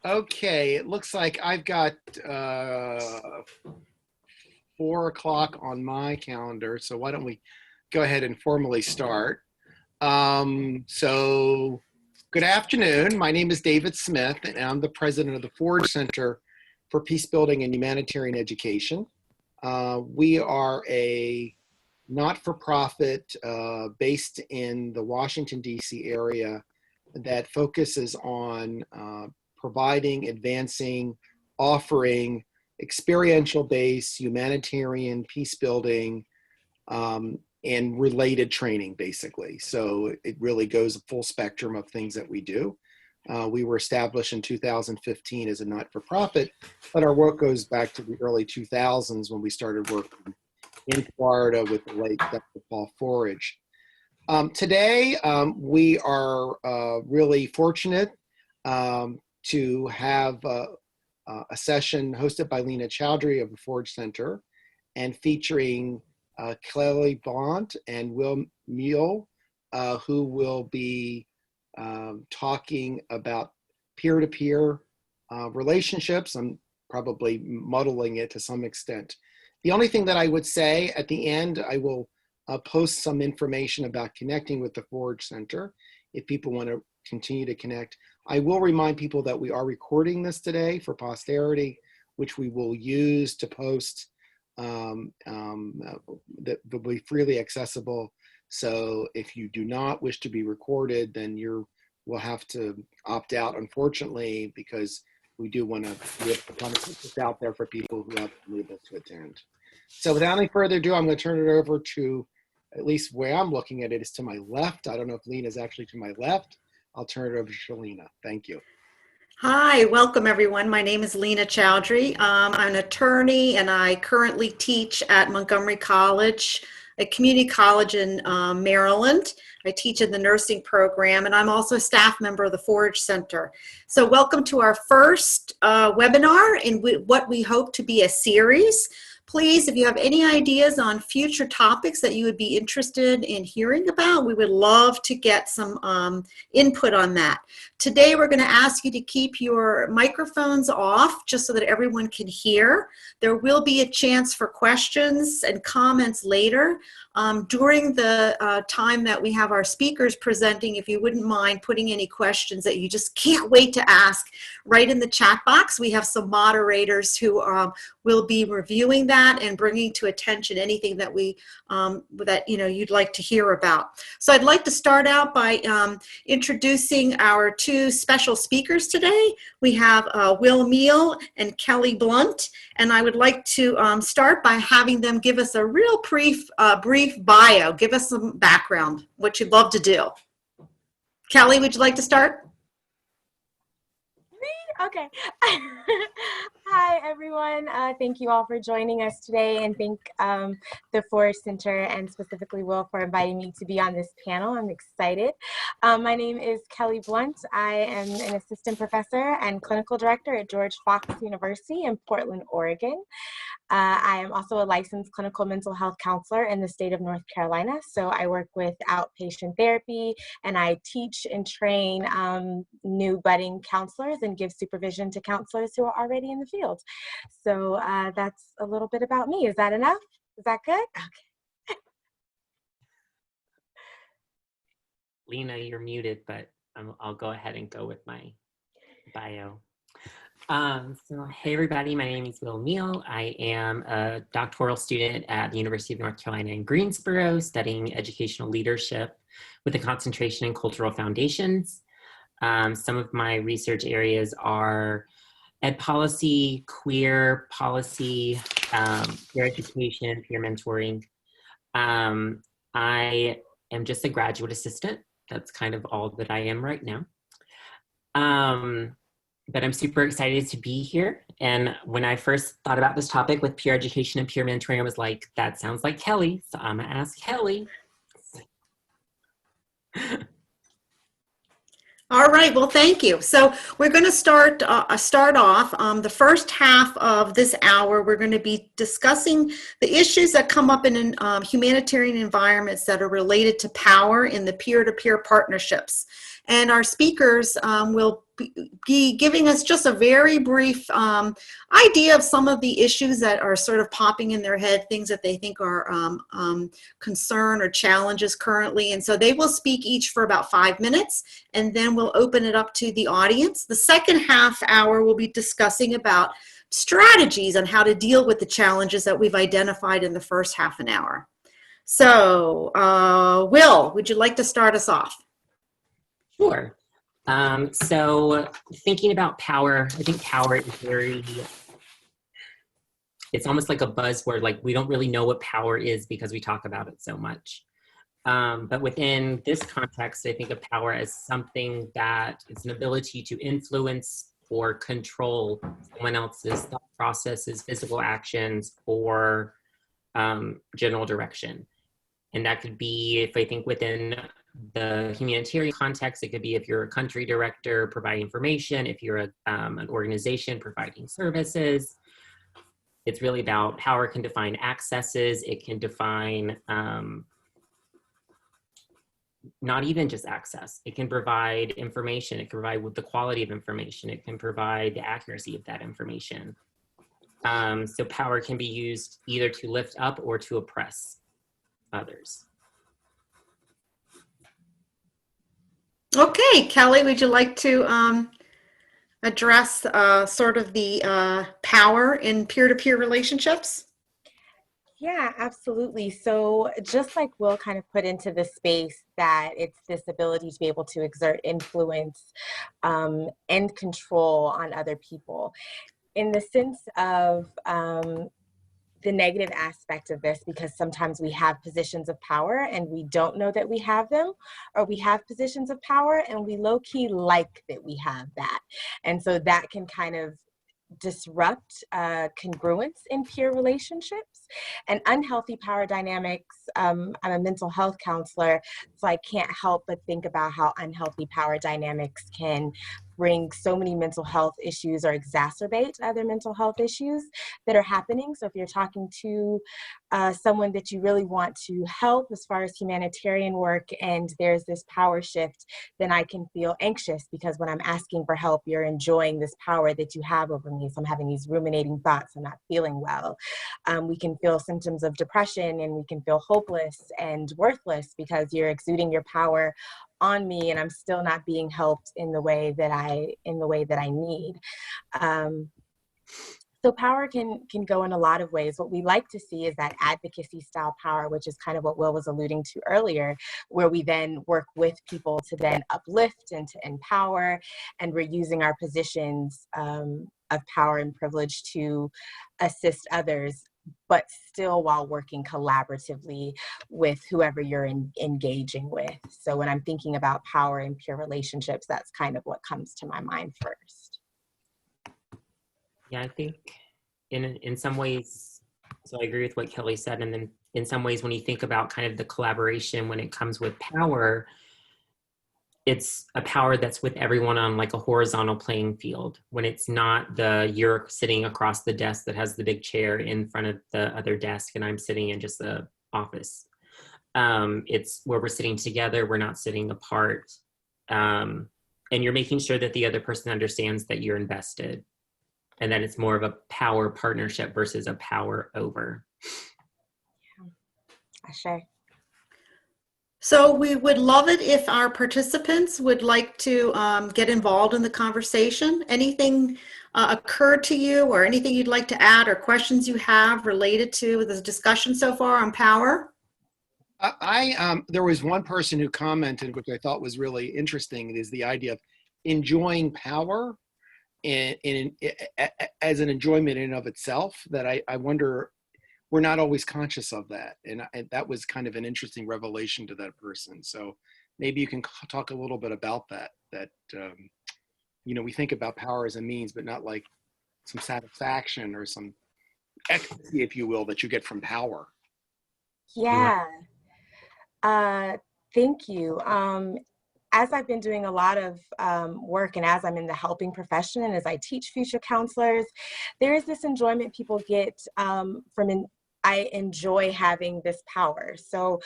Okay, it looks like I've got 4 o'clock on my calendar, so why don't we go ahead and formally start. So good afternoon. My name is David Smith, and I'm the president of the Forge Center for Peacebuilding and Humanitarian Education. We are a not-for-profit based in the Washington, D.C. area that focuses on providing, advancing, offering experiential-based humanitarian peace-building and related training, basically. So it really goes a full spectrum of things that we do. We were established in 2015 as a not-for-profit, but our work goes back to the early 2000s when we started working in Florida with the late Dr. Paul Forage. Today, we are really fortunate to have a session hosted by Lena Chaudhary of the Forge Center and featuring Kelly Blount and Will Mule, who will be talking about peer-to-peer relationships. I'm probably muddling it to some extent. The only thing that I would say at the end, I will post some information about connecting with the Forge Center if people want to continue to connect. I will remind people that we are recording this today for posterity, which we will use to post that will be freely accessible. So if you do not wish to be recorded, then we'll have to opt out, unfortunately, because we do want to put this out there for people who haven't been able to attend. So without any further ado, I'm going to turn it over to, at least where I'm looking at it, is to my left. I don't know if Lena is actually to my left. I'll turn it over to Lena. Thank you. Hi, welcome everyone. My name is Lena Chaudhary. I'm an attorney and I currently teach at Montgomery College, a community college in Maryland. I teach in the nursing program and I'm also a staff member of the Forge Center. So welcome to our first webinar in what we hope to be a series. Please, if you have any ideas on future topics that you would be interested in hearing about, we would love to get some input on that. Today, we're going to ask you to keep your microphones off just so that everyone can hear. There will be a chance for questions and comments later. During the time that we have our speakers presenting, if you wouldn't mind putting any questions that you just can't wait to ask right in the chat box. We have some moderators who will be reviewing that and bringing to attention anything that you'd like to hear about. So I'd like to start out by introducing our two special speakers today. We have Will Mule and Kelly Blount, and I would like to start by having them give us a real brief bio, give us some background, what you'd love to do. Kelly, would you like to start? Okay. Hi, everyone. Thank you all for joining us today, and thank the Forge Center and specifically Will for inviting me to be on this panel. I'm excited. My name is Kelly Blount. I am an assistant professor and clinical director at George Fox University in Portland, Oregon. I am also a licensed clinical mental health counselor in the state of North Carolina. So I work with outpatient therapy and I teach and train new budding counselors and give supervision to counselors who are already in the field. So that's a little bit about me. Is that enough? Is that good? Okay. Lena, you're muted, but I'll go ahead and go with my bio. So hey everybody, my name is Will Mule. I am a doctoral student at the University of North Carolina in Greensboro, studying educational leadership with a concentration in cultural foundations. Some of my research areas are ed policy, queer policy, peer education, peer mentoring. I am just a graduate assistant. That's kind of all that I am right now. But I'm super excited to be here. And when I first thought about this topic with peer education and peer mentoring, I was like, that sounds like Kelly. So I'm gonna ask Kelly. All right, well, thank you. So we're going to start off. The first half of this hour, we're going to be discussing the issues that come up in humanitarian environments that are related to power in the peer-to-peer partnerships. And our speakers will be giving us just a very brief idea of some of the issues that are sort of popping in their head, things that they think are concern or challenges currently. And so they will speak each for about 5 minutes, and then we'll open it up to the audience. The second half hour we'll be discussing about strategies on how to deal with the challenges that we've identified in the first half an hour. So, Will, would you like to start us off? Sure. So thinking about power, I think power is it's almost like a buzzword, like we don't really know what power is because we talk about it so much. But within this context, I think of power as something that is an ability to influence or control someone else's thought processes, physical actions, or general direction. And that could be, if I think within the humanitarian context, it could be if you're a country director providing information, if you're an organization providing services. It's really about power can define accesses. It can define not even just access. It can provide information. It can provide with the quality of information. It can provide the accuracy of that information. So power can be used either to lift up or to oppress others. Okay, Kelly, would you like to address sort of the power in peer-to-peer relationships? Yeah, absolutely. So just like Will kind of put into the space that it's this ability to be able to exert influence and control on other people. In the sense of the negative aspect of this, because sometimes we have positions of power and we don't know that we have them, or we have positions of power and we low-key like that we have that. And so that can kind of disrupt congruence in peer relationships and unhealthy power dynamics. I'm a mental health counselor, so I can't help but think about how unhealthy power dynamics can bring so many mental health issues or exacerbate other mental health issues that are happening. So if you're talking to someone that you really want to help as far as humanitarian work and there's this power shift, then I can feel anxious because when I'm asking for help, you're enjoying this power that you have over me. So I'm having these ruminating thoughts. I'm not feeling well. We can feel symptoms of depression and we can feel hopeless and worthless because you're exuding your power on me and I'm still not being helped in the way that I need. So power can go in a lot of ways. What we like to see is that advocacy style power, which is kind of what Will was alluding to earlier, where we then work with people to then uplift and to empower, and we're using our positions of power and privilege to assist others, but still while working collaboratively with whoever you're engaging with. So when I'm thinking about power in peer relationships, that's kind of what comes to my mind first. Yeah, I think in some ways, so I agree with what Kelly said, and then in some ways when you think about kind of the collaboration when it comes with power, it's a power that's with everyone on like a horizontal playing field. When it's not you're sitting across the desk that has the big chair in front of the other desk and I'm sitting in just the office. It's where we're sitting together, we're not sitting apart. And you're making sure that the other person understands that you're invested and that it's more of a power partnership versus a power over. Yeah, sure. So we would love it if our participants would like to get involved in the conversation. Anything occurred to you or anything you'd like to add or questions you have related to the discussion so far on power? There was one person who commented, which I thought was really interesting, is the idea of enjoying power as an enjoyment in and of itself, that I wonder, we're not always conscious of that. And that was kind of an interesting revelation to that person. So maybe you can talk a little bit about that, we think about power as a means, but not like some satisfaction or some ecstasy, if you will, that you get from power. Yeah. Thank you. As I've been doing a lot of work and as I'm in the helping profession and as I teach future counselors, there is this enjoyment people get I enjoy having this power. So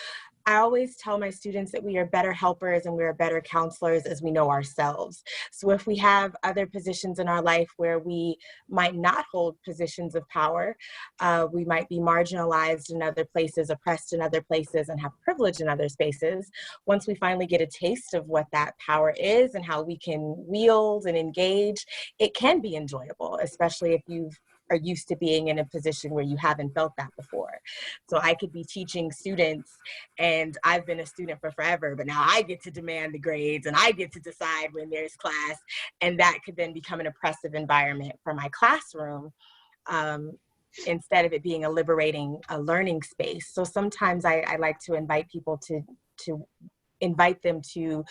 I always tell my students that we are better helpers and we are better counselors as we know ourselves. So if we have other positions in our life where we might not hold positions of power, we might be marginalized in other places, oppressed in other places, and have privilege in other spaces. Once we finally get a taste of what that power is and how we can wield and engage, it can be enjoyable, especially if you are used to being in a position where you haven't felt that before. So I could be teaching students, and I've been a student for forever, but now I get to demand the grades and I get to decide when there's class, and that could then become an oppressive environment for my classroom, instead of it being a liberating, a learning space. So sometimes I like to invite people to invite them to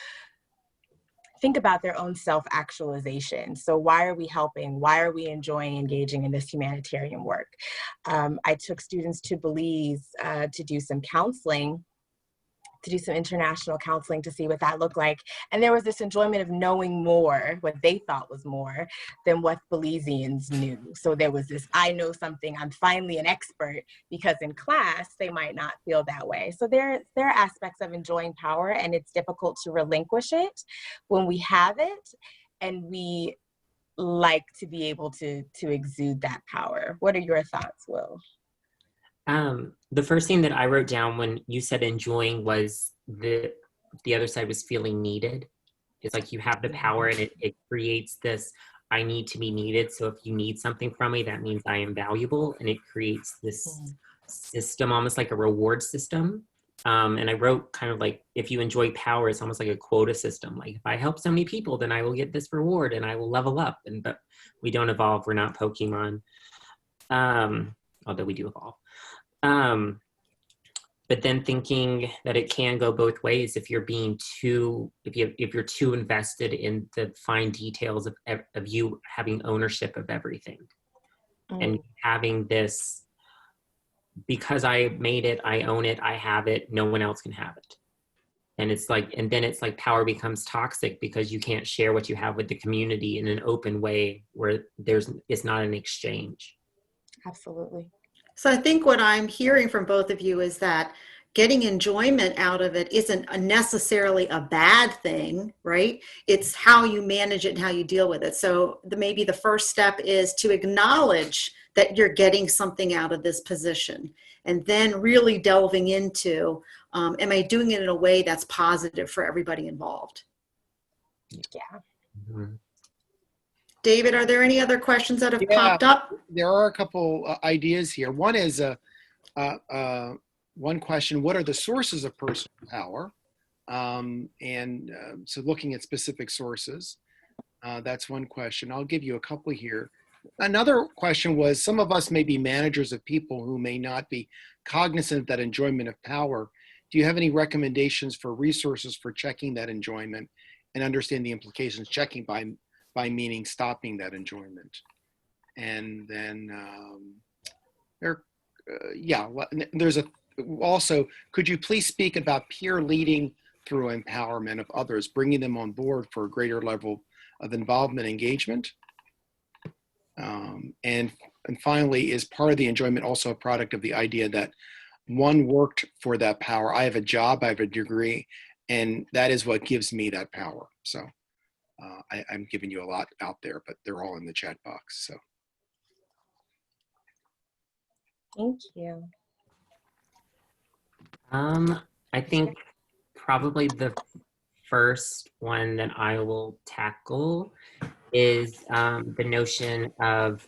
think about their own self-actualization. So why are we helping? Why are we enjoying engaging in this humanitarian work? I took students to Belize to do some counseling, to do some international counseling to see what that looked like. And there was this enjoyment of knowing more, what they thought was more than what Belizeans knew. So there was this, I know something, I'm finally an expert, because in class, they might not feel that way. So there are aspects of enjoying power, and it's difficult to relinquish it when we have it, and we like to be able to exude that power. What are your thoughts, Will? The first thing that I wrote down when you said enjoying was the other side was feeling needed. It's like you have the power, and it creates this, I need to be needed. So if you need something from me, that means I am valuable. And it creates this system, almost like a reward system. And I wrote kind of like, if you enjoy power, it's almost like a quota system. Like if I help so many people, then I will get this reward and I will level up. But we don't evolve. We're not Pokemon. Although we do evolve. But then thinking that it can go both ways if you're being too, if you're too invested in the fine details of you having ownership of everything, and having this, because I made it, I own it, I have it, no one else can have it. And it's like, and then it's like power becomes toxic because you can't share what you have with the community in an open way where it's not an exchange. Absolutely. So I think what I'm hearing from both of you is that getting enjoyment out of it isn't necessarily a bad thing, right? It's how you manage it and how you deal with it. So maybe the first step is to acknowledge that you're getting something out of this position, and then really delving into, am I doing it in a way that's positive for everybody involved? Yeah. Mm-hmm. David, are there any other questions that have popped up? There are a couple ideas here. One is one question: what are the sources of personal power? So looking at specific sources, that's one question. I'll give you a couple here. Another question was, some of us may be managers of people who may not be cognizant of that enjoyment of power. Do you have any recommendations for resources for checking that enjoyment and understand the implications? Checking by meaning stopping that enjoyment. And then there's also, could you please speak about peer leading through empowerment of others, bringing them on board for a greater level of involvement and engagement? And finally, is part of the enjoyment also a product of the idea that one worked for that power? I have a job, I have a degree, and that is what gives me that power. So I'm giving you a lot out there, but they're all in the chat box. So. Thank you. I think probably the first one that I will tackle is the notion of,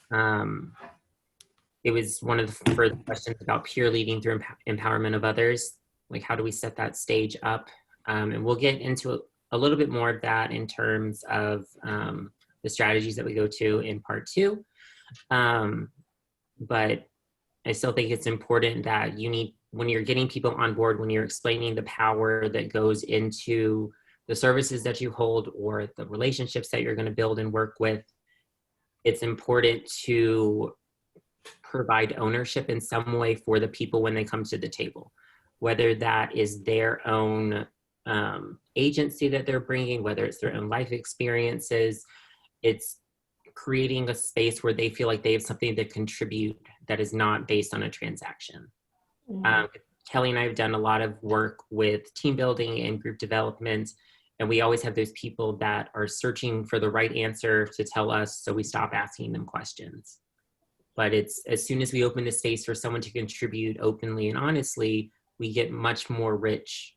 it was one of the first questions about peer leading through empowerment of others. Like, how do we set that stage up? And we'll get into a little bit more of that in terms of the strategies that we go to in part 2. But I still think it's important that when you're getting people on board, when you're explaining the power that goes into the services that you hold or the relationships that you're going to build and work with, it's important to provide ownership in some way for the people when they come to the table, whether that is their own agency that they're bringing, whether it's their own life experiences. It's creating a space where they feel like they have something to contribute that is not based on a transaction. Kelly and I have done a lot of work with team building and group development, and we always have those people that are searching for the right answer to tell us, so we stop asking them questions. But it's as soon as we open the space for someone to contribute openly and honestly, we get much more rich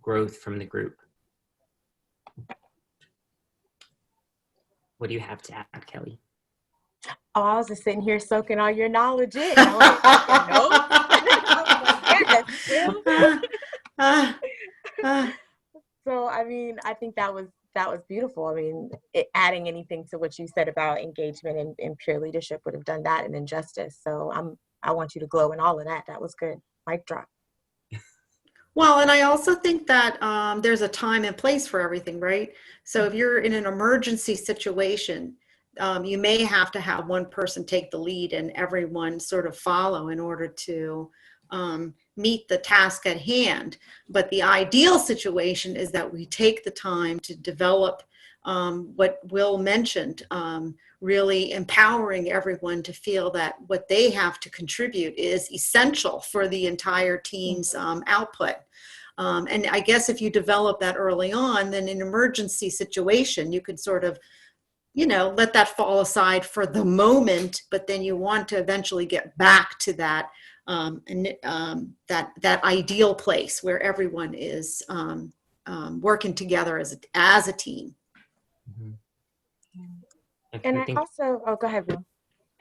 growth from the group. What do you have to add, Kelly? Oh, I was just sitting here soaking all your knowledge in. I was like, yes. So, I mean, I think that was beautiful. I mean, adding anything to what you said about engagement and peer leadership would have done that an injustice. So I want you to glow in all of that. That was good. Mic drop. Well, and I also think that there's a time and place for everything, right? So if you're in an emergency situation, you may have to have one person take the lead and everyone sort of follow in order to meet the task at hand. But the ideal situation is that we take the time to develop what Will mentioned, really empowering everyone to feel that what they have to contribute is essential for the entire team's output. And I guess if you develop that early on, then in an emergency situation, you could sort of, you know, let that fall aside for the moment, but then you want to eventually get back to that that ideal place where everyone is working together as a team. Mm-hmm. And I also, oh, go ahead, Will.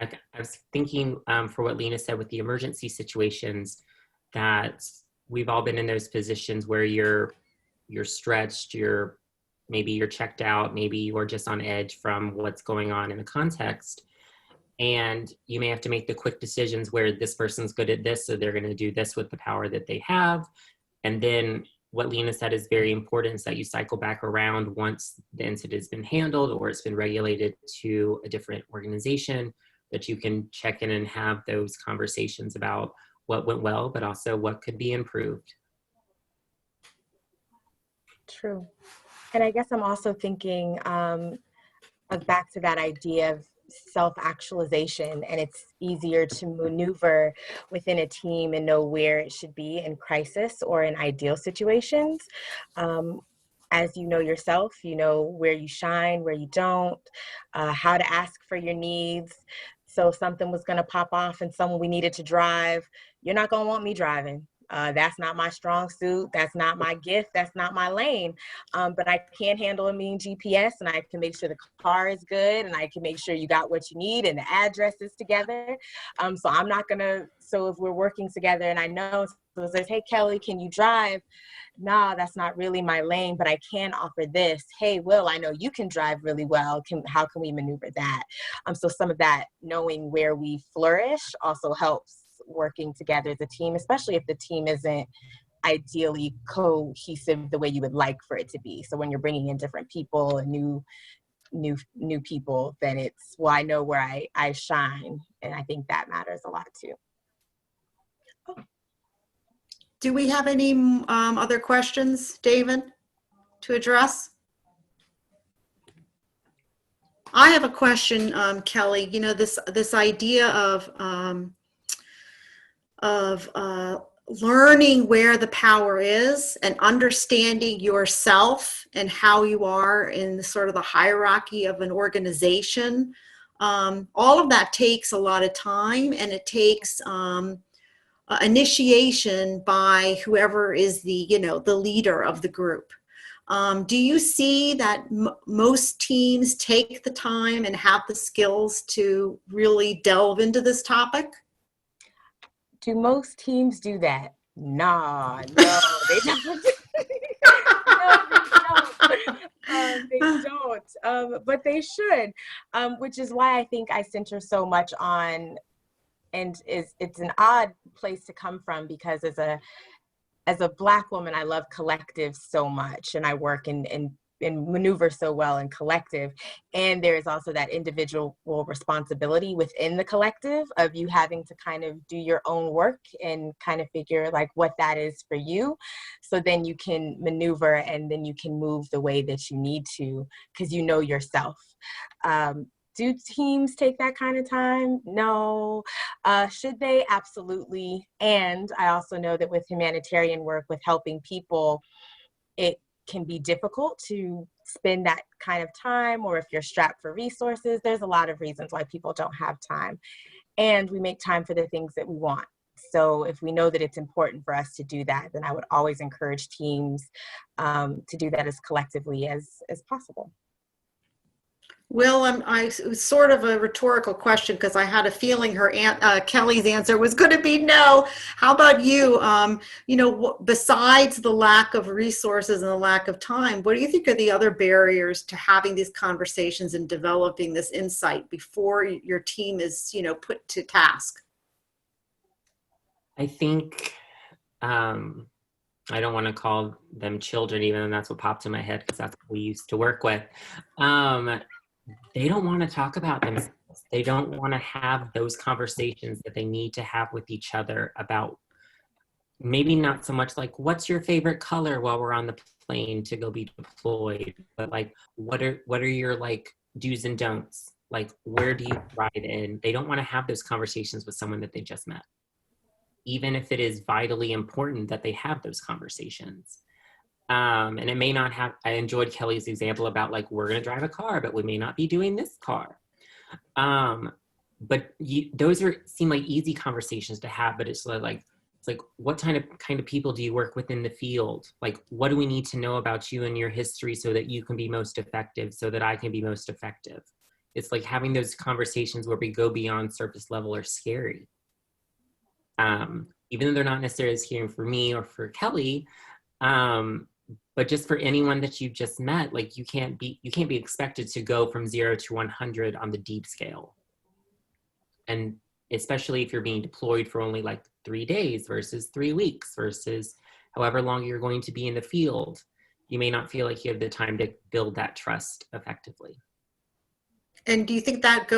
Okay. I was thinking for what Lena said with the emergency situations, that we've all been in those positions where you're stretched, maybe you're checked out, maybe you're just on edge from what's going on in the context. And you may have to make the quick decisions where this person's good at this, so they're going to do this with the power that they have. And then what Lena said is very important, is that you cycle back around once the incident has been handled or it's been regulated to a different organization, that you can check in and have those conversations about what went well, but also what could be improved. True. And I guess I'm also thinking of back to that idea of self-actualization, and it's easier to maneuver within a team and know where it should be in crisis or in ideal situations. As you know yourself, you know where you shine, where you don't, how to ask for your needs. So if something was going to pop off and someone we needed to drive, you're not going to want me driving. That's not my strong suit. That's not my gift. That's not my lane. But I can handle a mean GPS, and I can make sure the car is good, and I can make sure you got what you need and the address is together. So I'm not gonna, so if we're working together and I know, so it says, hey, Kelly, can you drive? Nah, that's not really my lane, but I can offer this. Hey, Will, I know you can drive really well. How can we maneuver that? So some of that knowing where we flourish also helps working together as a team, especially if the team isn't ideally cohesive the way you would like for it to be. So when you're bringing in different people and new people, then it's, well, I know where I shine, and I think that matters a lot too. Do we have any other questions, David, to address? I have a question, Kelly. You know, this idea of learning where the power is and understanding yourself and how you are in the sort of the hierarchy of an organization. All of that takes a lot of time, and it takes initiation by whoever is the leader of the group. Do you see that most teams take the time and have the skills to really delve into this topic? Do most teams do that? Nah, no, they don't. They don't, but they should, which is why I think I center so much on, and it's an odd place to come from, because as a Black woman, I love collectives so much, and I work and maneuver so well in collective. And there is also that individual responsibility within the collective of you having to kind of do your own work and kind of figure like what that is for you. So then you can maneuver, and then you can move the way that you need to, because you know yourself. Do teams take that kind of time? No. Should they? Absolutely. And I also know that with humanitarian work, with helping people, it can be difficult to spend that kind of time, or if you're strapped for resources, there's a lot of reasons why people don't have time. And we make time for the things that we want. So if we know that it's important for us to do that, then I would always encourage teams to do that as collectively as possible. Will, it was sort of a rhetorical question because I had a feeling Kelly's answer was going to be no. How about you? Besides the lack of resources and the lack of time, what do you think are the other barriers to having these conversations and developing this insight before your team is, put to task? I think, I don't want to call them children, even though that's what popped in my head because that's what we used to work with. They don't want to talk about themselves. They don't want to have those conversations that they need to have with each other about, maybe not so much like, what's your favorite color while we're on the plane to go be deployed, but like, what are your like do's and don'ts? Like, where do you ride in? They don't want to have those conversations with someone that they just met, even if it is vitally important that they have those conversations. And it may not have, I enjoyed Kelly's example about like, we're going to drive a car, but we may not be doing this car. But those seem like easy conversations to have, but it's like, what kind of people do you work with in the field? Like, what do we need to know about you and your history so that you can be most effective, so that I can be most effective? It's like having those conversations where we go beyond surface level are scary. Even though they're not necessarily scary for me or for Kelly, but just for anyone that you've just met, like you can't be expected to go from 0 to 100 on the deep scale. And especially if you're being deployed for only like 3 days versus 3 weeks versus however long you're going to be in the field, you may not feel like you have the time to build that trust effectively. And do you think that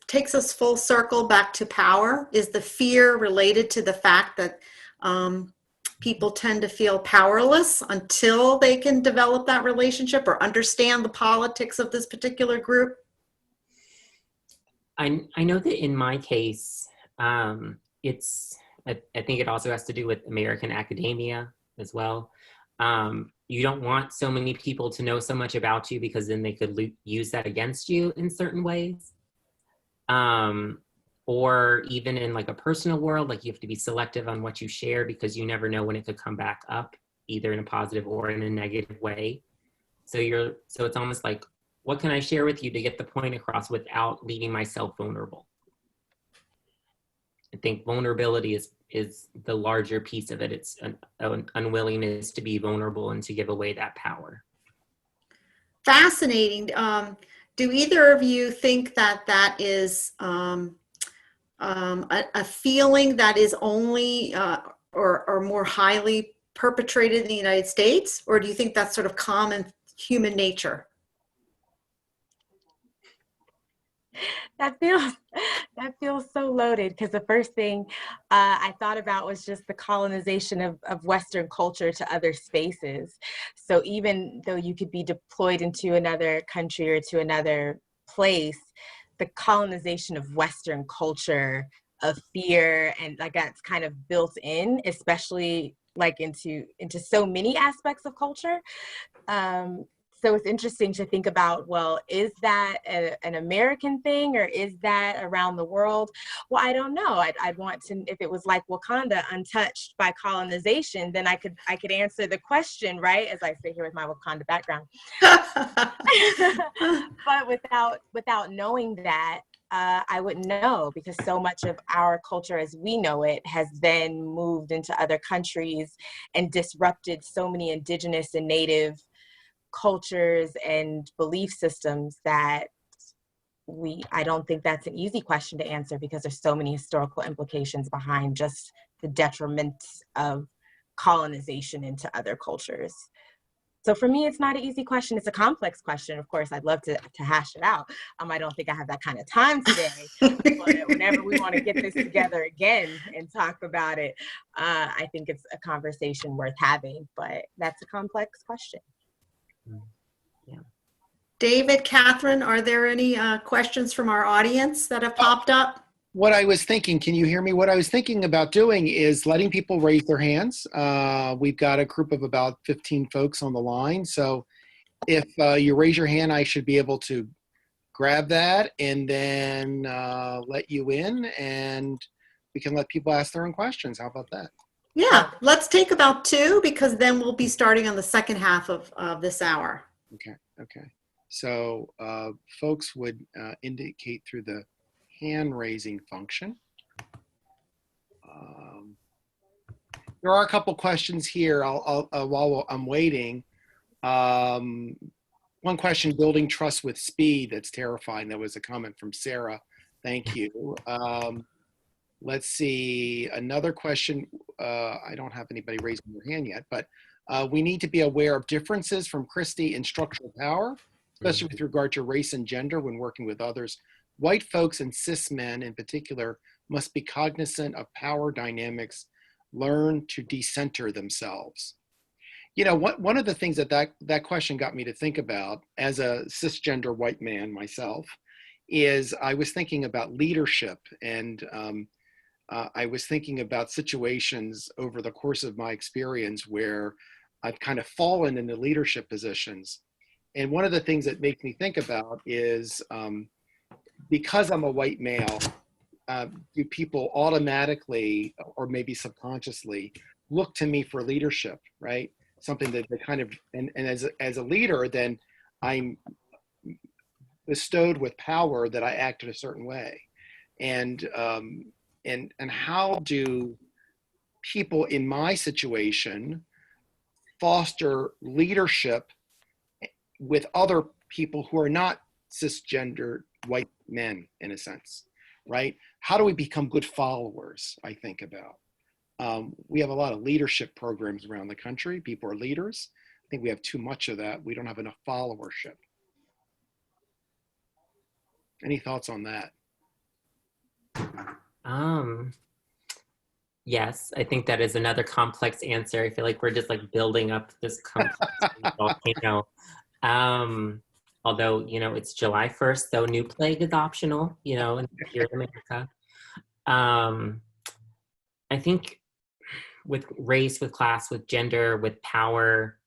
takes us full circle back to power? Is the fear related to the fact that people tend to feel powerless until they can develop that relationship or understand the politics of this particular group? I know that in my case, I think it also has to do with American academia as well. You don't want so many people to know so much about you because then they could use that against you in certain ways. Or even in like a personal world, like you have to be selective on what you share because you never know when it could come back up, either in a positive or in a negative way. So it's almost like, what can I share with you to get the point across without leaving myself vulnerable? I think vulnerability is the larger piece of it. It's an unwillingness to be vulnerable and to give away that power. Fascinating. Do either of you think that is a feeling that is only or more highly perpetrated in the United States? Or do you think that's sort of common human nature? That feels so loaded, because the first thing I thought about was just the colonization of Western culture to other spaces. So even though you could be deployed into another country or to another place, the colonization of Western culture, of fear, and like that's kind of built in, especially like into so many aspects of culture. So it's interesting to think about, well, is that an American thing, or is that around the world? Well, I don't know. I'd want to, if it was like Wakanda, untouched by colonization, then I could answer the question, right? As I sit here with my Wakanda background. But without knowing that, I wouldn't know, because so much of our culture as we know it has then moved into other countries and disrupted so many indigenous and native cultures and belief systems that I don't think that's an easy question to answer, because there's so many historical implications behind just the detriment of colonization into other cultures. So for me, it's not an easy question. It's a complex question. Of course, I'd love to hash it out. I don't think I have that kind of time today, but whenever we want to get this together again and talk about it, I think it's a conversation worth having, but that's a complex question. Yeah. David, Catherine, are there any questions from our audience that have popped up? What I was thinking, can you hear me? What I was thinking about doing is letting people raise their hands. We've got a group of about 15 folks on the line. So if you raise your hand, I should be able to grab that and then let you in, and we can let people ask their own questions. How about that? Yeah, let's take about 2 because then we'll be starting on the second half of this hour. Okay. So folks would indicate through the hand raising function. There are a couple questions here. While I'm waiting. One question: building trust with speed. That's terrifying. That was a comment from Sarah. Thank you. Let's see. Another question. I don't have anybody raising their hand yet, but we need to be aware of differences from Christy in structural power, especially with regard to race and gender when working with others. White folks and cis men in particular must be cognizant of power dynamics, learn to decenter themselves. You know, one of the things that question got me to think about as a cisgender white man myself is I was thinking about leadership, and I was thinking about situations over the course of my experience where I've kind of fallen into leadership positions. And one of the things that makes me think about is because I'm a white male, do people automatically or maybe subconsciously look to me for leadership, right? Something that they kind of, and as a leader, then I'm bestowed with power that I act in a certain way. And how do people in my situation foster leadership with other people who are not cisgender white men, in a sense, right? How do we become good followers, I think about. We have a lot of leadership programs around the country. People are leaders. I think we have too much of that. We don't have enough followership. Any thoughts on that? Yes, I think that is another complex answer. I feel like we're just like building up this complex volcano. Although, you know, it's July 1st, so new plague is optional, you know, here in America. I think with race, with class, with gender, with power,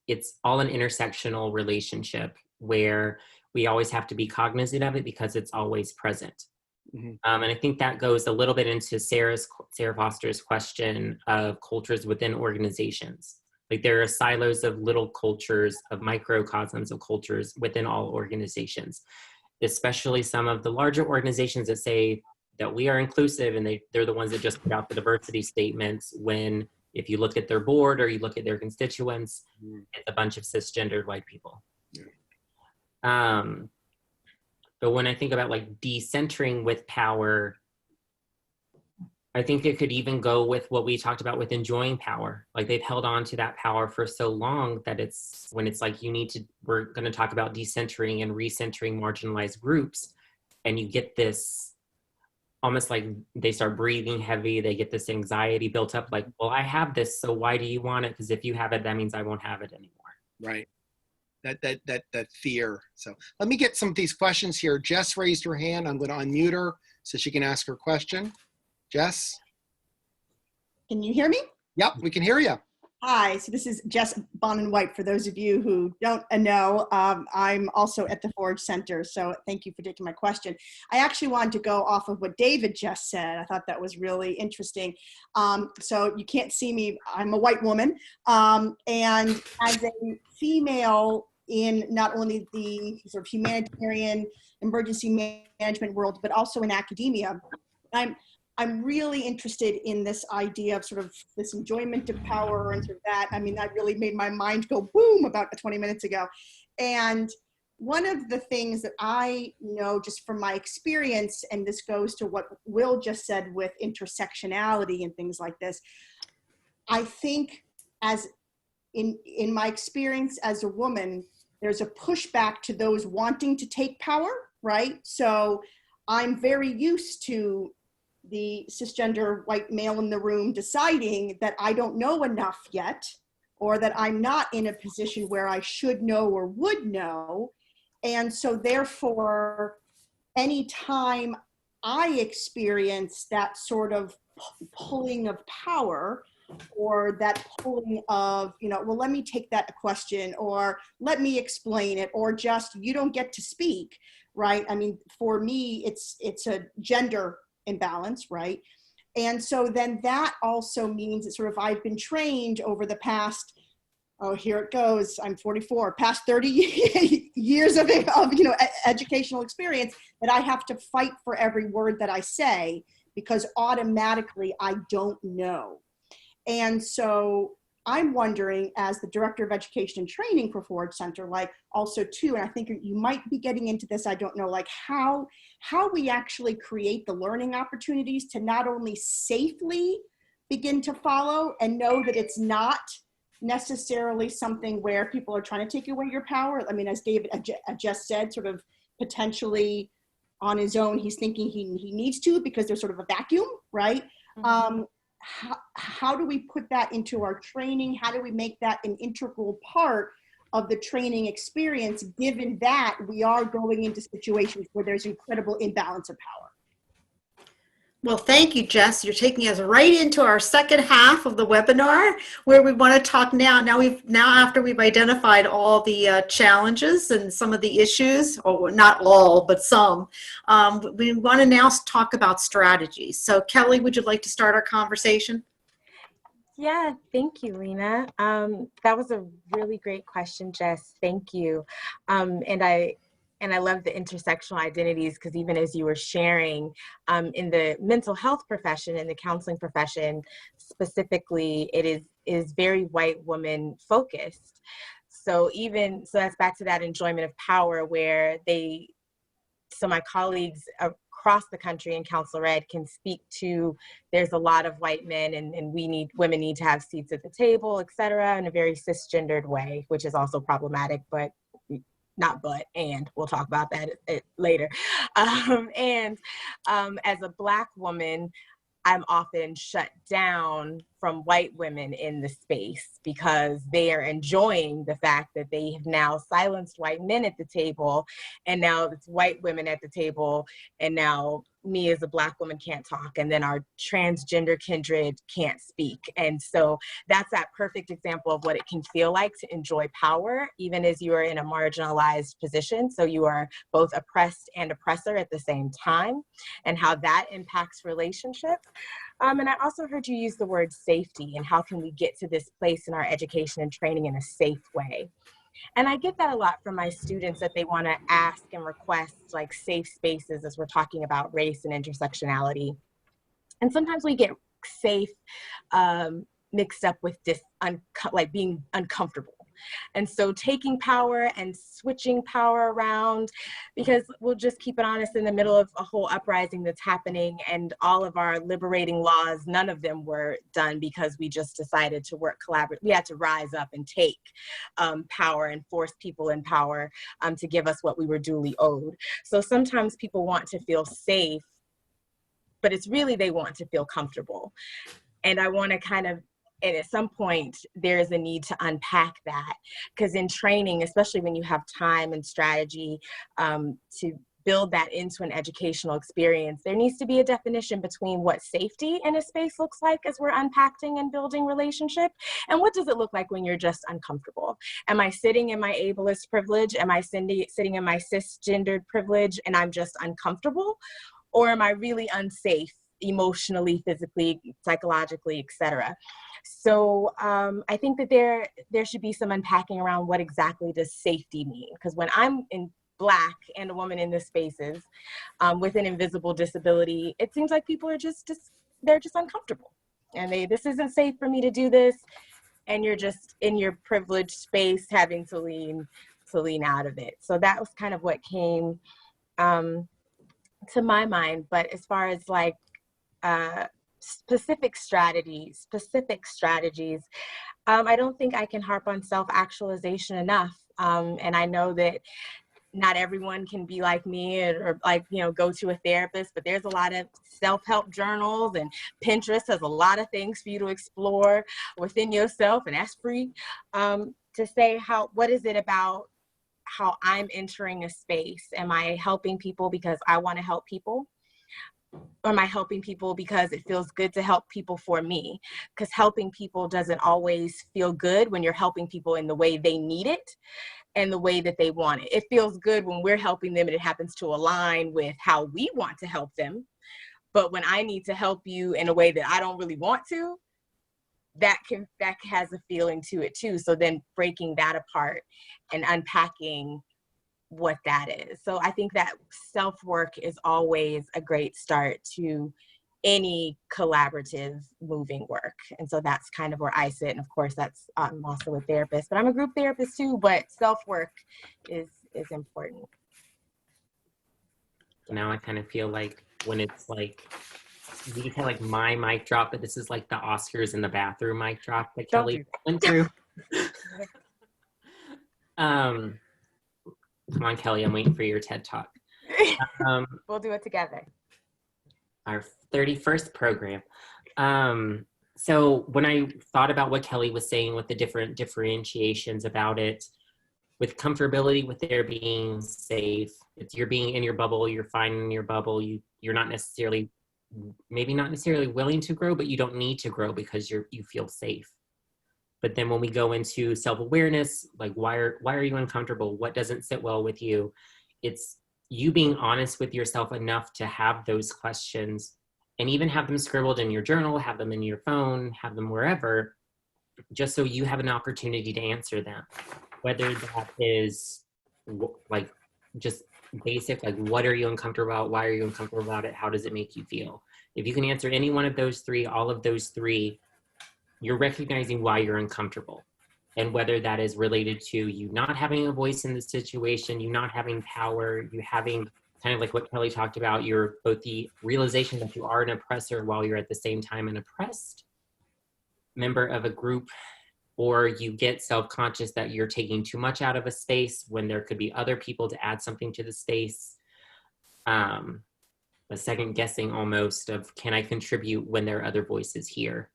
it's all an intersectional relationship where we always have to be cognizant of it because it's always present. Mm-hmm. And I think that goes a little bit into Sarah Foster's question of cultures within organizations. Like there are silos of little cultures, of microcosms of cultures within all organizations, especially some of the larger organizations that say that we are inclusive, and they're the ones that just put out the diversity statements when, if you look at their board or you look at their constituents, it's a bunch of cisgendered white people. Yeah. But when I think about like decentering with power, I think it could even go with what we talked about with enjoying power. Like they've held on to that power for so long that when it's like we're going to talk about decentering and recentering marginalized groups, and you get this almost like they start breathing heavy, they get this anxiety built up like, well, I have this, so why do you want it? Because if you have it, that means I won't have it anymore. Right. That fear. So let me get some of these questions here. Jess raised her hand. I'm going to unmute her so she can ask her question. Jess? Can you hear me? Yep, we can hear you. Hi, so this is Jess Bonin-White. For those of you who don't know, I'm also at the Forge Center, so thank you for taking my question. I actually wanted to go off of what David just said. I thought that was really interesting. So you can't see me, I'm a white woman, and as a female in not only the sort of humanitarian emergency management world, but also in academia, I'm really interested in this idea of sort of this enjoyment of power and sort of that. I mean, that really made my mind go boom about 20 minutes ago. And one of the things that I know just from my experience, and this goes to what Will just said with intersectionality and things like this, I think as in my experience as a woman, there's a pushback to those wanting to take power, right? So I'm very used to the cisgender white male in the room deciding that I don't know enough yet, or that I'm not in a position where I should know or would know. And so therefore, anytime I experience that sort of pulling of power, or that pulling of, well, let me take that question, or let me explain it, or just, you don't get to speak, right? I mean, for me, it's a gender imbalance, right? And so then that also means that sort of I've been trained over the past, oh, here it goes, I'm 44, past 30 years of educational experience, that I have to fight for every word that I say, because automatically I don't know. And so I'm wondering, as the Director of Education and Training for Ford Center, like also too, and I think you might be getting into this, I don't know, like how we actually create the learning opportunities to not only safely begin to follow and know that it's not necessarily something where people are trying to take away your power. I mean, as David just said, sort of potentially on his own, he's thinking he needs to, because there's sort of a vacuum, right? Mm-hmm. How do we put that into our training? How do we make that an integral part of the training experience, given that we are going into situations where there's incredible imbalance of power? Well, thank you, Jess. You're taking us right into our second half of the webinar, where we want to talk now after we've identified all the challenges and some of the issues, or not all, but some, we want to now talk about strategies. So Kelly, would you like to start our conversation? Yeah, thank you, Lena. That was a really great question, Jess. Thank you. And I love the intersectional identities, because even as you were sharing, in the mental health profession and the counseling profession specifically, it is very white woman focused. So that's back to that enjoyment of power, where my colleagues across the country in Counselor Ed can speak to, there's a lot of white men, and women need to have seats at the table, et cetera, in a very cisgendered way, which is also problematic, and we'll talk about that later. As a Black woman, I'm often shut down from white women in the space, because they are enjoying the fact that they have now silenced white men at the table, and now it's white women at the table, and now me as a Black woman can't talk, and then our transgender kindred can't speak. And so that's that perfect example of what it can feel like to enjoy power, even as you are in a marginalized position. So you are both oppressed and oppressor at the same time, and how that impacts relationship. And I also heard you use the word safety, and how can we get to this place in our education and training in a safe way. And I get that a lot from my students, that they want to ask and request like safe spaces as we're talking about race and intersectionality. And sometimes we get safe mixed up with being uncomfortable. And so taking power and switching power around, because we'll just keep it honest, in the middle of a whole uprising that's happening, and all of our liberating laws, none of them were done because we just decided to work collaboratively. We had to rise up and take power and force people in power to give us what we were duly owed. So sometimes people want to feel safe, but it's really they want to feel comfortable. And I want to and at some point, there is a need to unpack that, because in training, especially when you have time and strategy to build that into an educational experience, there needs to be a definition between what safety in a space looks like as we're unpacking and building relationship, and what does it look like when you're just uncomfortable. Am I sitting in my ableist privilege? Am I sitting in my cisgendered privilege and I'm just uncomfortable? Or am I really unsafe emotionally, physically, psychologically, etc.? So I think that there should be some unpacking around what exactly does safety mean, because when I'm in Black and a woman in the spaces with an invisible disability, it seems like people are they're just uncomfortable, and this isn't safe for me to do this, and you're just in your privileged space having to lean out of it. So that was kind of what came to my mind. But as far as like specific strategies, I don't think I can harp on self-actualization enough. And I know that not everyone can be like me or go to a therapist, but there's a lot of self-help journals, and Pinterest has a lot of things for you to explore within yourself, and that's free, to say what is it about how I'm entering a space. Am I helping people because I want to help people? Or am I helping people because it feels good to help people for me? Because helping people doesn't always feel good when you're helping people in the way they need it and the way that they want it. It feels good when we're helping them and it happens to align with how we want to help them. But when I need to help you in a way that I don't really want to, that has a feeling to it too. So then breaking that apart and unpacking what that is. So I think that self-work is always a great start to any collaborative moving work. And so that's kind of where I sit. And of course, that's I'm also a therapist, but I'm a group therapist too, but self-work is important. Now I kind of feel like when it's like, you just had like my mic drop, but this is like the Oscars in the bathroom mic drop that Kelly went through. Come on, Kelly, I'm waiting for your TED Talk. We'll do it together. Our 31st program. So when I thought about what Kelly was saying with the different differentiations about it, with comfortability with there being safe, it's you're being in your bubble, you're fine in your bubble, you're not necessarily, maybe not necessarily willing to grow, but you don't need to grow because you feel safe. But then when we go into self-awareness, like why are you uncomfortable? What doesn't sit well with you? It's you being honest with yourself enough to have those questions and even have them scribbled in your journal, have them in your phone, have them wherever, just so you have an opportunity to answer them. Whether that is like just basic, like what are you uncomfortable about? Why are you uncomfortable about it? How does it make you feel? If you can answer any one of those three, all of those three, you're recognizing why you're uncomfortable. And whether that is related to you not having a voice in the situation, you not having power, you having kind of like what Kelly talked about, you're both the realization that you are an oppressor while you're at the same time an oppressed member of a group, or you get self-conscious that you're taking too much out of a space when there could be other people to add something to the space. A second guessing almost of, can I contribute when there are other voices here?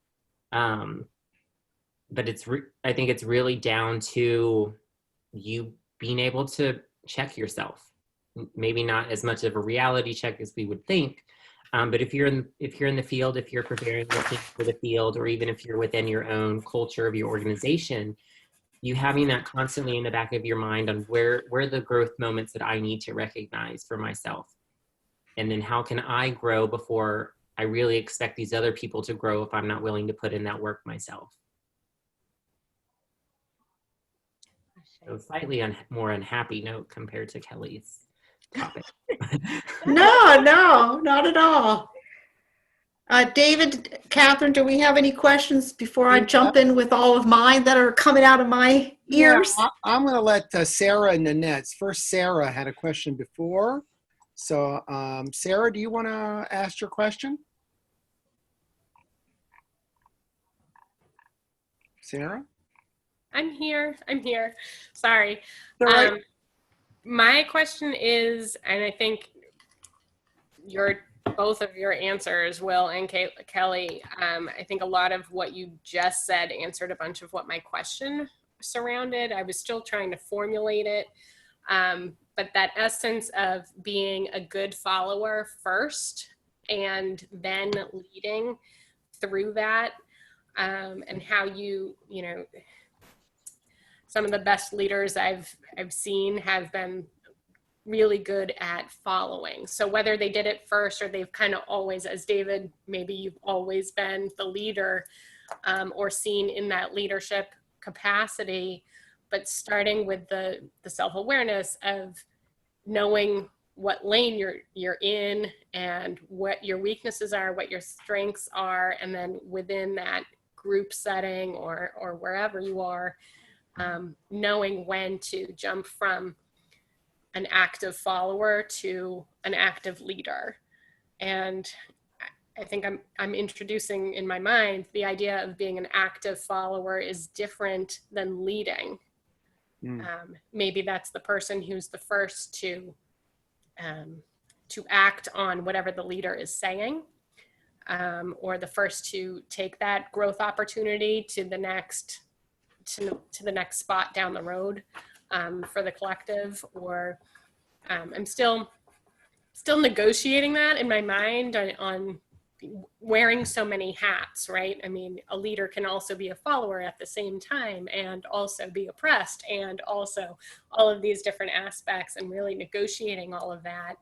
But I think it's really down to you being able to check yourself. Maybe not as much of a reality check as we would think, but if you're in the field, if you're preparing for the field, or even if you're within your own culture of your organization, you having that constantly in the back of your mind on where are the growth moments that I need to recognize for myself, and then how can I grow before I really expect these other people to grow if I'm not willing to put in that work myself. So slightly more unhappy note compared to Kelly's topic. No, not at all. David, Catherine, do we have any questions before I jump in with all of mine that are coming out of my ears? Yeah, I'm going to let Sarah and Nanette. First, Sarah had a question before. So, Sarah, do you want to ask your question? Sarah? I'm here. Sorry. All right. My question is, and I think both of your answers, Will and Kelly, I think a lot of what you just said answered a bunch of what my question surrounded. I was still trying to formulate it. But that essence of being a good follower first and then leading through that, and how you know, some of the best leaders I've seen have been really good at following. So whether they did it first or they've kind of always, as David, maybe you've always been the leader, or seen in that leadership capacity, but starting with the self-awareness of knowing what lane you're in and what your weaknesses are, what your strengths are, and then within that group setting or wherever you are, knowing when to jump from an active follower to an active leader. And I think I'm introducing in my mind the idea of being an active follower is different than leading. Maybe that's the person who's the first to act on whatever the leader is saying, or the first to take that growth opportunity to the next spot down the road. for the collective, or I'm still negotiating that in my mind on wearing so many hats, right? I mean, a leader can also be a follower at the same time, and also be oppressed, and also all of these different aspects, and really negotiating all of that.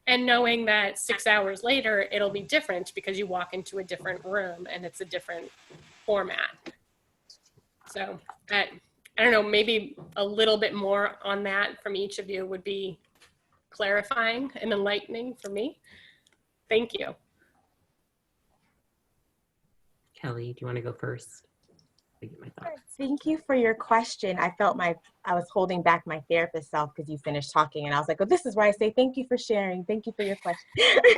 And knowing that 6 hours later, it'll be different because you walk into a different room and it's a different format. So I don't know, maybe a little bit more on that from each of you would be clarifying and enlightening for me. Thank you. Kelly, do you want to go first? I get my thoughts. Thank you for your question. I felt I was holding back my therapist self because you finished talking, and I was like, oh, this is where I say thank you for sharing. Thank you for your question. That's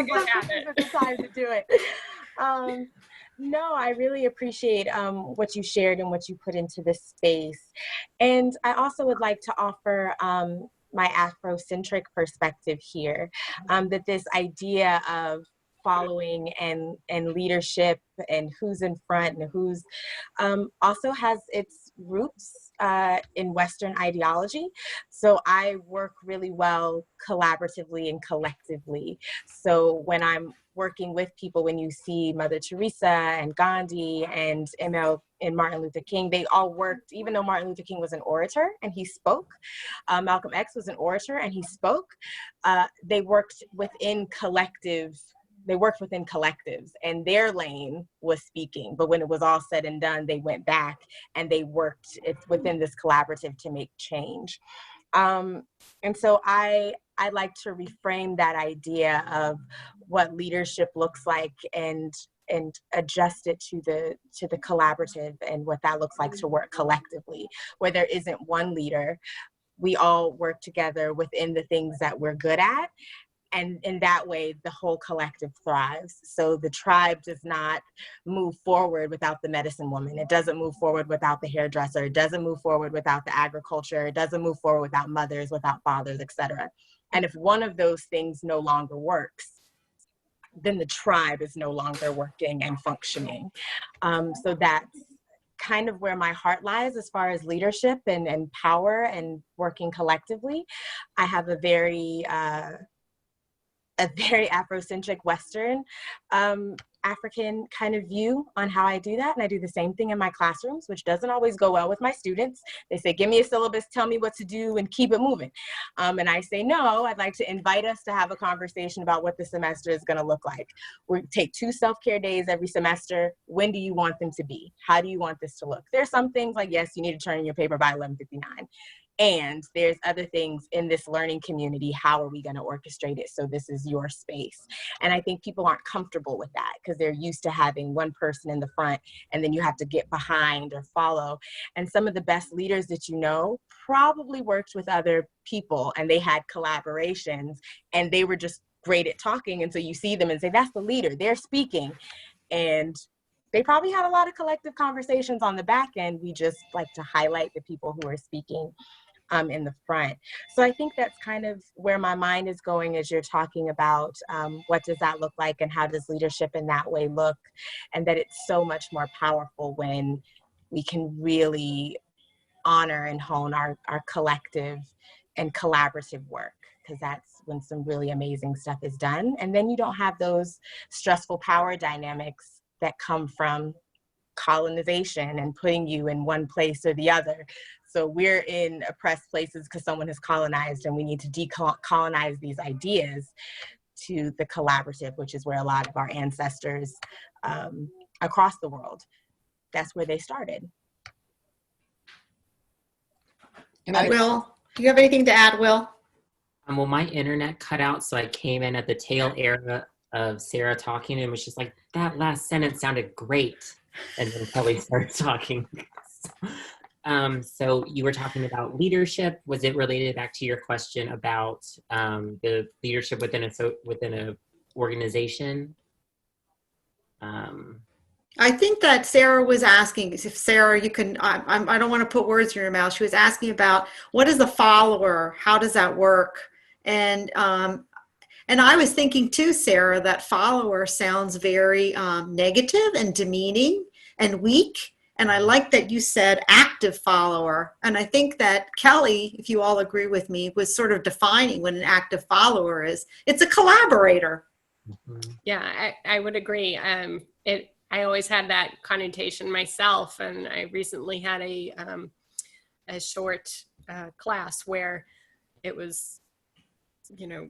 a good habit. This is the time to do it. No, I really appreciate what you shared and what you put into this space. And I also would like to offer my Afrocentric perspective here, that this idea of following and leadership and who's in front and who's also has its roots in Western ideology. So I work really well collaboratively and collectively. So when I'm working with people, when you see Mother Teresa and Gandhi and ML and Martin Luther King, they all worked, even though Martin Luther King was an orator and he spoke, Malcolm X was an orator and he spoke, they worked within collectives, and their lane was speaking. But when it was all said and done, they went back and they worked within this collaborative to make change. And so I like to reframe that idea of what leadership looks like and adjust it to the collaborative and what that looks like to work collectively, where there isn't one leader. We all work together within the things that we're good at. And in that way, the whole collective thrives. So the tribe does not move forward without the medicine woman. It doesn't move forward without the hairdresser. It doesn't move forward without the agriculture. It doesn't move forward without mothers, without fathers, etc. And if one of those things no longer works, then the tribe is no longer working and functioning. So that's kind of where my heart lies as far as leadership and power and working collectively. I have a very Afrocentric Western African kind of view on how I do that. And I do the same thing in my classrooms, which doesn't always go well with my students. They say, give me a syllabus, tell me what to do, and keep it moving. And I say, no, I'd like to invite us to have a conversation about what the semester is going to look like. We take 2 self-care days every semester. When do you want them to be? How do you want this to look? There's some things like, yes, you need to turn in your paper by 11:59. And there's other things in this learning community. How are we going to orchestrate it so this is your space? And I think people aren't comfortable with that because they're used to having one person in the front and then you have to get behind or follow. And some of the best leaders that you know probably worked with other people and they had collaborations and they were just great at talking. And so you see them and say, that's the leader, they're speaking. And they probably had a lot of collective conversations on the back end. We just like to highlight the people who are speaking in the front. So I think that's kind of where my mind is going as you're talking about what does that look like and how does leadership in that way look, and that it's so much more powerful when we can really honor and hone our collective and collaborative work, because that's when some really amazing stuff is done. And then you don't have those stressful power dynamics that come from colonization and putting you in one place or the other. So we're in oppressed places because someone has colonized, and we need to decolonize these ideas to the collaborative, which is where a lot of our ancestors across the world, that's where they started. And Will, do you have anything to add, Will? Well, my internet cut out, so I came in at the tail era of Sarah talking and was just like, that last sentence sounded great. And then Kelly started talking. So you were talking about leadership. Was it related back to your question about the leadership within a organization? I think that Sarah was asking, if Sarah, you can, I don't want to put words in your mouth. She was asking about what is a follower? How does that work? And I was thinking too, Sarah, that follower sounds very negative and demeaning and weak. And I like that you said active follower. And I think that Kelly, if you all agree with me, was sort of defining what an active follower is. It's a collaborator. Yeah, I would agree. I always had that connotation myself, and I recently had a short class where it was, you know,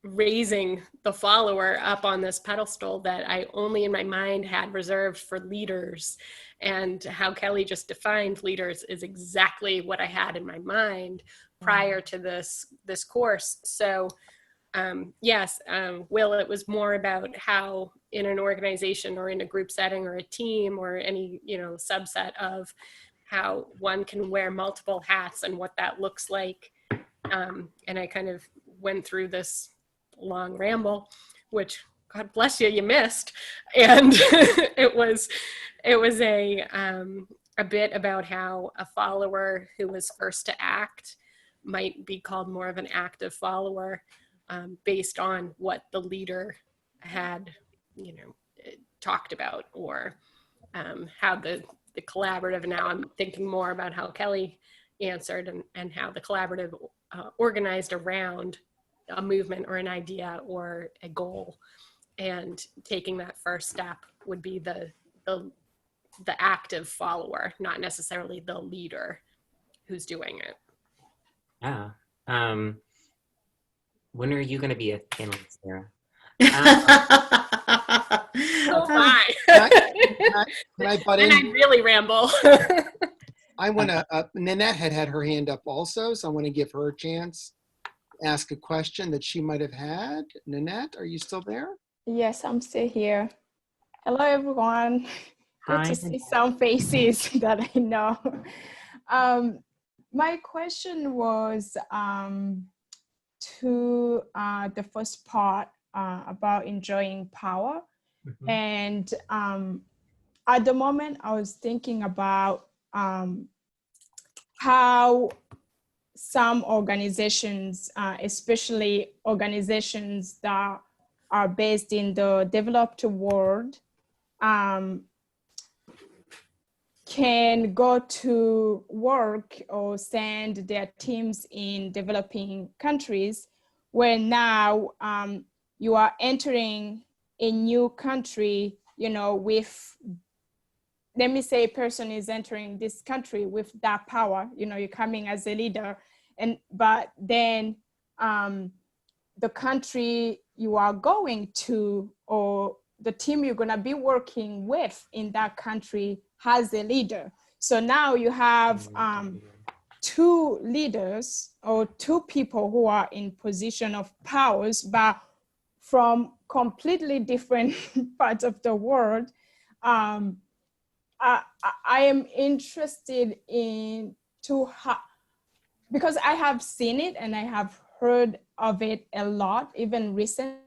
raising the follower up on this pedestal that I only in my mind had reserved for leaders. And how Kelly just defined leaders is exactly what I had in my mind prior to this course. So yes, Will, it was more about how in an organization or in a group setting or a team or any, you know, subset of how one can wear multiple hats and what that looks like. And I kind of went through this long ramble, which God bless you, you missed. And it was a bit about how a follower who was first to act might be called more of an active follower, based on what the leader had, you know, talked about, or how the collaborative, and now I'm thinking more about how Kelly answered, and how the collaborative organized around a movement or an idea or a goal, and taking that first step would be the active follower, not necessarily the leader who's doing it. Yeah. When are you going to be a panelist, Sarah? Oh my! Can I butt in? And I really ramble. I want to, Nanette had her hand up also, so I want to give her a chance to ask a question that she might have had. Nanette, are you still there? Yes, I'm still here. Hello, everyone. Good Hi. to see some faces that I know. My question was to the first part about enjoying power. Mhm. And at the moment, I was thinking about how some organizations, especially organizations that are based in the developed world, can go to work or send their teams in developing countries, where now you are entering a new country, you know, with, let me say a person is entering this country with that power, you know, you're coming as a leader, but then the country you are going to, or the team you're going to be working with in that country, has a leader. So now you have two leaders or two people who are in position of powers, but from completely different parts of the world. I am interested in because I have seen it and I have heard of it a lot, even recently.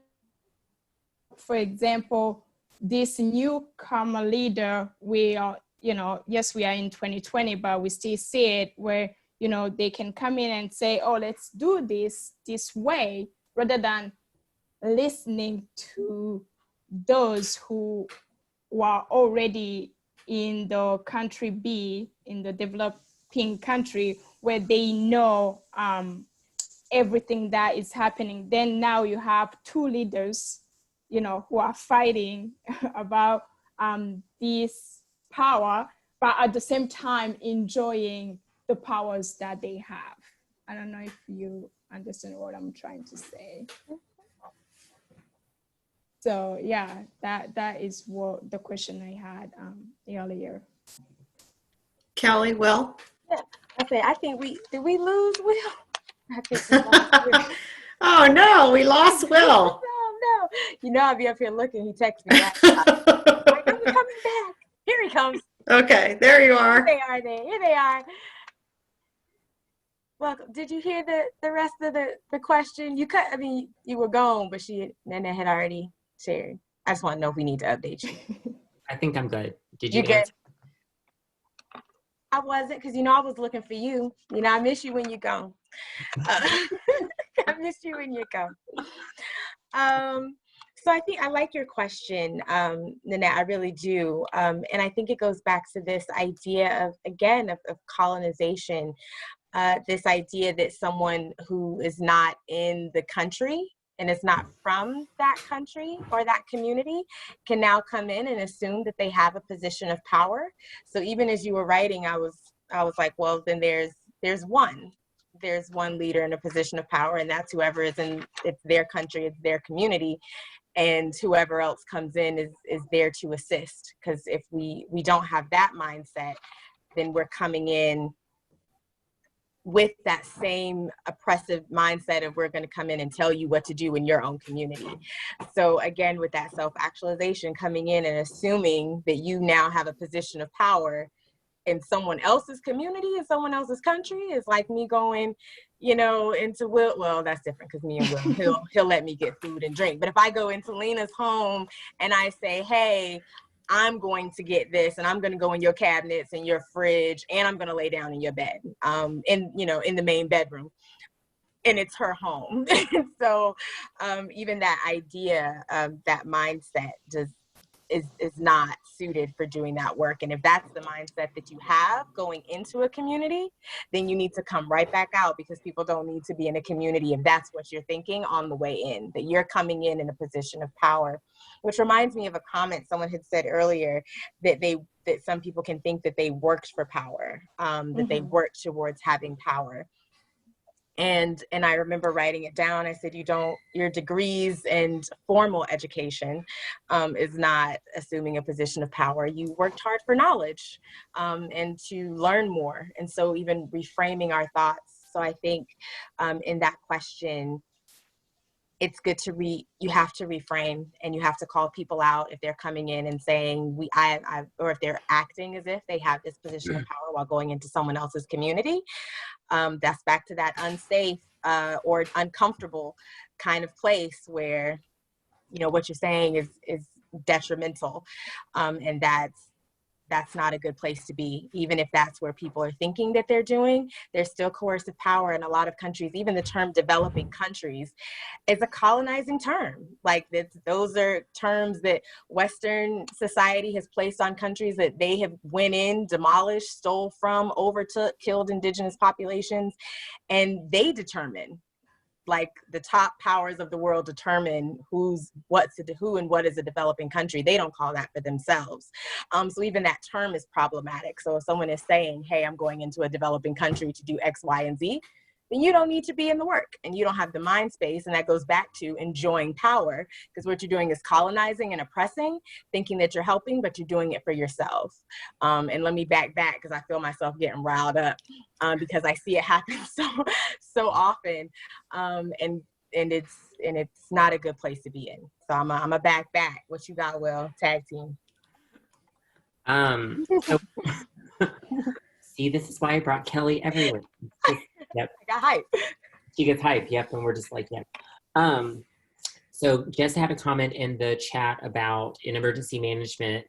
For example, this newcomer leader, we are, you know, yes, we are in 2020, but we still see it where, you know, they can come in and say, oh, let's do this way, rather than listening to those who are already in the country B, in the developing country, where they know everything that is happening. Then now you have two leaders, you know, who are fighting about this power, but at the same time enjoying the powers that they have. I don't know if you understand what I'm trying to say. So yeah, that is what the question I had earlier. Kelly, Will? I think did we lose Will? I think we lost Will. Oh no, we lost Will. No. You know, I'll be up here looking. He texts me back. Like, I'm coming back. Here he comes. Okay, there you are. Here they are. Welcome. Did you hear the rest of the question? You were gone, but Nana had already shared. I just want to know if we need to update you. I think I'm good. Did you good? answer? I wasn't, because, you know, I was looking for you. You know, I miss you when you're gone. I miss you when you're gone. So I think I like your question, Nanette, I really do. And I think it goes back to this idea of, again, of colonization, this idea that someone who is not in the country and is not from that country or that community can now come in and assume that they have a position of power. So even as you were writing, I was like, well, then there's one leader in a position of power, and that's whoever is in, it's their country, it's their community, and whoever else comes in is there to assist. Because if we don't have that mindset, then we're coming in with that same oppressive mindset of we're going to come in and tell you what to do in your own community. So again, with that self-actualization, coming in and assuming that you now have a position of power in someone else's community, in someone else's country, is like me going, into Will. Well, that's different because me and Will, he'll let me get food and drink. But if I go into Lena's home and I say, hey, I'm going to get this, and I'm going to go in your cabinets and your fridge, and I'm going to lay down in your bed, in the main bedroom, and it's her home. So even that idea, that mindset is not suited for doing that work. And if that's the mindset that you have going into a community, then you need to come right back out, because people don't need to be in a community if that's what you're thinking on the way in, that you're coming in a position of power. Which reminds me of a comment someone had said earlier, that some people can think that they worked for power, that they worked towards having power. And I remember writing it down. I said, your degrees and formal education is not assuming a position of power. You worked hard for knowledge and to learn more. And so even reframing our thoughts. So I think in that question, it's good to you have to reframe, and you have to call people out if they're coming in and saying or if they're acting as if they have this position of power while going into someone else's community. That's back to that unsafe or uncomfortable kind of place where, what you're saying is detrimental. And that's not a good place to be. Even if that's where people are thinking that they're doing, there's still coercive power in a lot of countries. Even the term developing countries is a colonizing term. Like those are terms that Western society has placed on countries that they have went in, demolished, stole from, overtook, killed indigenous populations, and they determine, like the top powers of the world determine who and what is a developing country. They don't call that for themselves. So even that term is problematic. So if someone is saying, hey, I'm going into a developing country to do X, Y, and Z, then you don't need to be in the work, and you don't have the mind space. And that goes back to enjoying power, because what you're doing is colonizing and oppressing, thinking that you're helping, but you're doing it for yourself. And let me back because I feel myself getting riled up because I see it happen so often. And it's not a good place to be in. So I'm a back. What you got, Will? Tag team. So, see, this is why I brought Kelly everywhere. Yep. I got hype. She gets hype. Yep. And we're just like, yep. So Jess had a comment in the chat about in emergency management,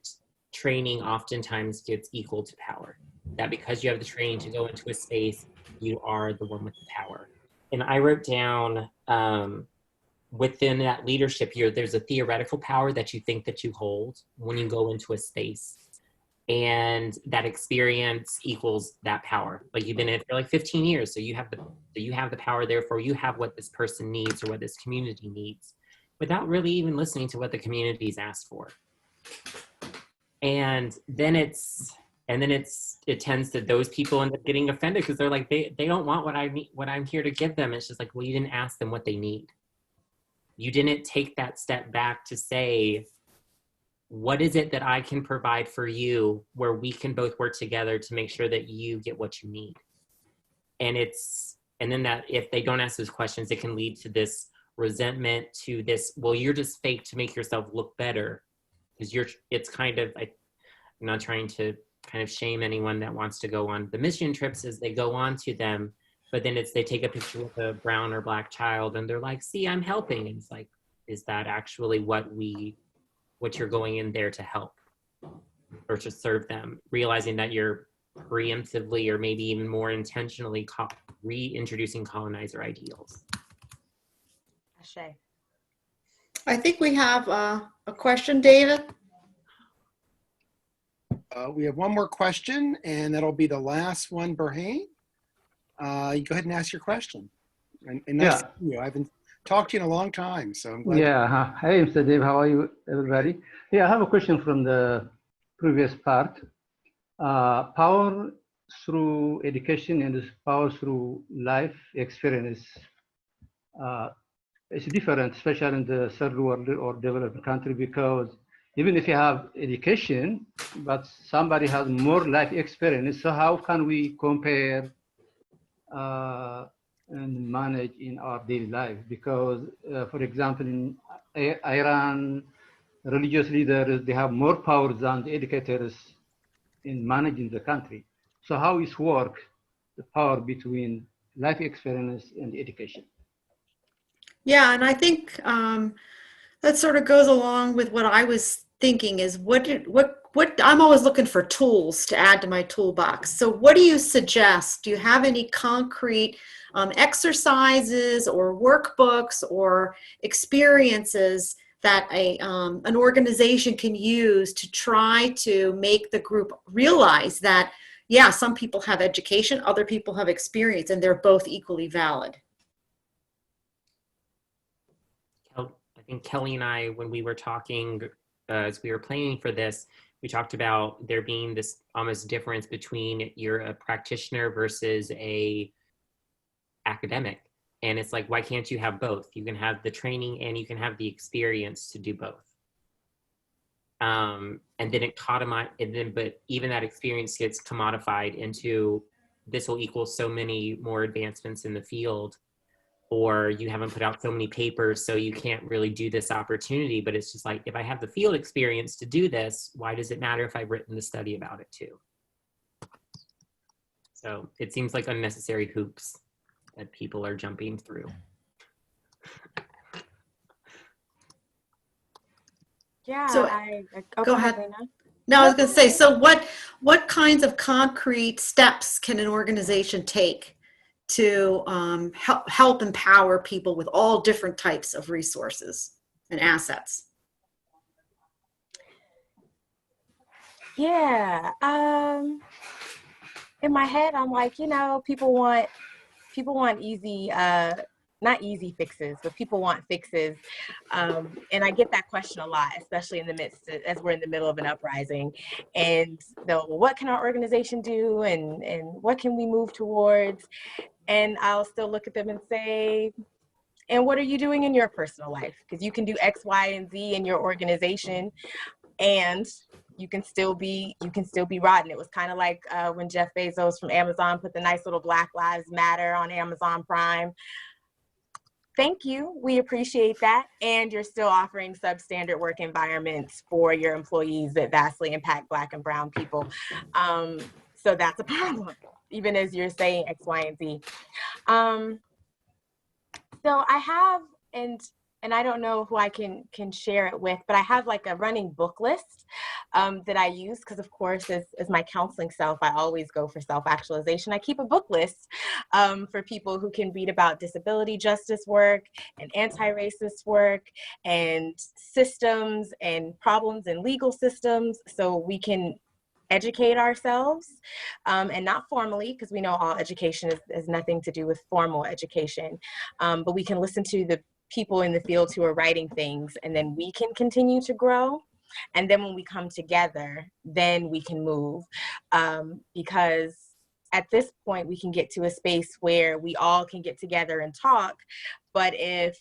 training oftentimes gets equal to power. That because you have the training to go into a space, you are the one with the power. And I wrote down within that leadership here, there's a theoretical power that you think that you hold when you go into a space. And that experience equals that power. Like you've been in it for like 15 years, so you have the power. Therefore, you have what this person needs or what this community needs, without really even listening to what the community's asked for. And then it tends to, those people end up getting offended because they're like they don't want what I need, what I'm here to give them. It's just like, well, you didn't ask them what they need. You didn't take that step back to say, what is it that I can provide for you where we can both work together to make sure that you get what you need? And then that if they don't ask those questions, it can lead to this resentment, to this, well, you're just fake to make yourself look better. Because it's kind of, I'm not trying to kind of shame anyone that wants to go on the mission trips as they go on to them, but then they take a picture with a brown or black child and they're like, see, I'm helping. And it's like, is that actually what you're going in there to help or to serve them? Realizing that you're preemptively or maybe even more intentionally reintroducing colonizer ideals. Ashe. I think we have a question, David. We have one more question, and that'll be the last one, Burhane. You go ahead and ask your question. And nice to see you. I haven't talked to you in a long time, so I'm glad. Yeah. Hey, Mr. Dave, how are you, everybody? Yeah, I have a question from the previous part. Power through education and power through life experience is different, especially in the third world or developed country, because even if you have education, but somebody has more life experience, so how can we compare and manage in our daily life? Because, for example, in Iran, religious leaders, they have more power than the educators in managing the country. So how is work, the power between life experience and education? Yeah, and I think that sort of goes along with what I was thinking is what I'm always looking for tools to add to my toolbox. So what do you suggest? Do you have any concrete exercises or workbooks or experiences that an organization can use to try to make the group realize that, yeah, some people have education, other people have experience, and they're both equally valid? I think Kelly and I, when we were talking, as we were planning for this, we talked about there being this almost difference between you're a practitioner versus a academic. And it's like, why can't you have both? You can have the training and you can have the experience to do both. And then but even that experience gets commodified into this will equal so many more advancements in the field, or you haven't put out so many papers, so you can't really do this opportunity. But it's just like, if I have the field experience to do this, why does it matter if I've written the study about it too? So it seems like unnecessary hoops that people are jumping through. Yeah, So go ahead. Lena. No, I was going to say, so what kinds of concrete steps can an organization take to help empower people with all different types of resources and assets? Yeah. In my head, I'm like, people want easy, not easy fixes, but people want fixes. And I get that question a lot, especially in the midst, as we're in the middle of an uprising. And they'll, well, what can our organization do? And what can we move towards? And I'll still look at them and say, and what are you doing in your personal life? Because you can do X, Y, and Z in your organization, and you can still be rotten. It was kind of like when Jeff Bezos from Amazon put the nice little Black Lives Matter on Amazon Prime. Thank you, we appreciate that. And you're still offering substandard work environments for your employees that vastly impact Black and brown people. So that's a problem, even as you're saying X, Y, and Z. So I have, and I don't know who I can share it with, but I have like a running book list that I use, because of course, as my counseling self, I always go for self-actualization. I keep a book list for people who can read about disability justice work and anti-racist work and systems and problems in legal systems, so we can educate ourselves, and not formally, because we know all education has nothing to do with formal education, but we can listen to the people in the field who are writing things, and then we can continue to grow. And then when we come together, then we can move, because at this point we can get to a space where we all can get together and talk. But if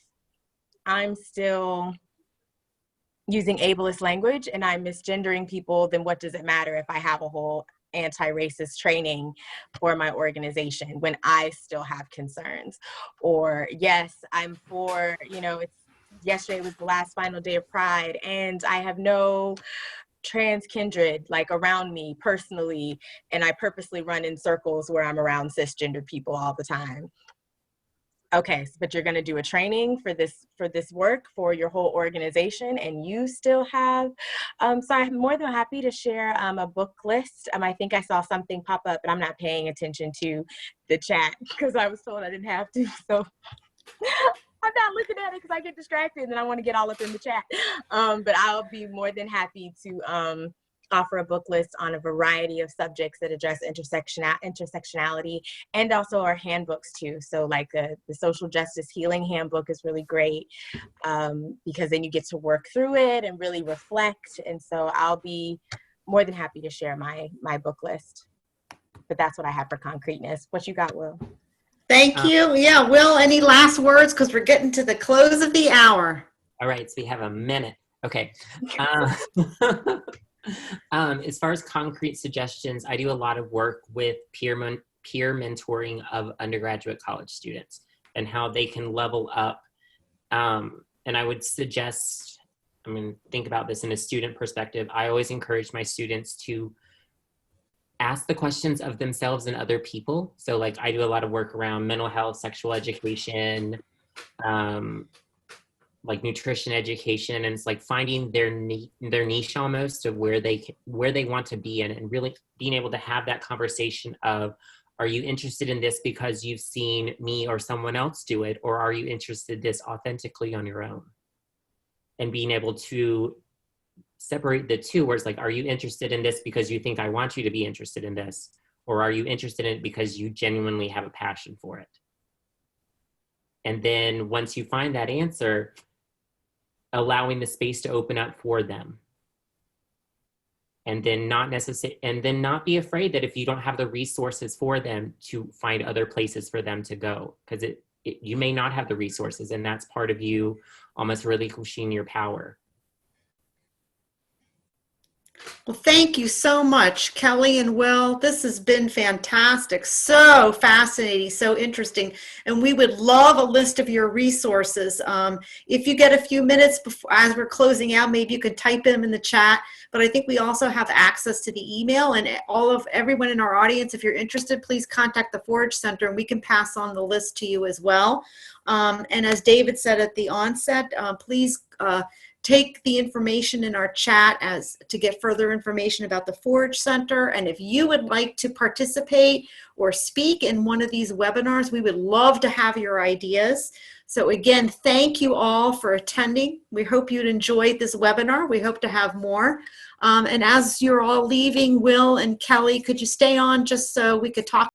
I'm still using ableist language and I'm misgendering people, then what does it matter if I have a whole anti-racist training for my organization when I still have concerns? Or yes, I'm for, yesterday was the last final day of Pride, and I have no trans kindred like around me personally, and I purposely run in circles where I'm around cisgender people all the time. Okay, but you're going to do a training for this work for your whole organization, and you still have, so I'm more than happy to share a book list. I think I saw something pop up, but I'm not paying attention to the chat because I was told I didn't have to, so I'm not looking at because I get distracted and then I want to get all up in the chat. But I'll be more than happy to offer a book list on a variety of subjects that address intersectionality, and also our handbooks too. So like the social justice healing handbook is really great, because then you get to work through it and really reflect. And so I'll be more than happy to share my book list. But that's what I have for concreteness. What you got, Will? Thank you. Yeah, Will, any last words? Because we're getting to the close of the hour. All right, so we have a minute. Okay. As far as concrete suggestions, I do a lot of work with peer mentoring of undergraduate college students and how they can level up. And I would suggest, think about this in a student perspective. I always encourage my students to ask the questions of themselves and other people. So like I do a lot of work around mental health, sexual education, like nutrition education, and it's like finding their niche almost of where they want to be in, and really being able to have that conversation of, are you interested in this because you've seen me or someone else do it, or are you interested in this authentically on your own? And being able to separate the two, where it's like, are you interested in this because you think I want you to be interested in this, or are you interested in it because you genuinely have a passion for it? And then once you find that answer, allowing the space to open up for them. And then not be afraid that if you don't have the resources for them, to find other places for them to go, because you may not have the resources, and that's part of you almost relinquishing your power. Well, thank you so much, Kelly and Will. This has been fantastic. So fascinating, so interesting. And we would love a list of your resources. If you get a few minutes before, as we're closing out, maybe you could type them in the chat. But I think we also have access to the email, and everyone in our audience, if you're interested, please contact the Forge Center and we can pass on the list to you as well. And as David said at the onset, please take the information in our chat to get further information about the Forge Center. And if you would like to participate or speak in one of these webinars, we would love to have your ideas. So again, thank you all for attending. We hope you'd enjoyed this webinar. We hope to have more. And as you're all leaving, Will and Kelly, could you stay on just so we could talk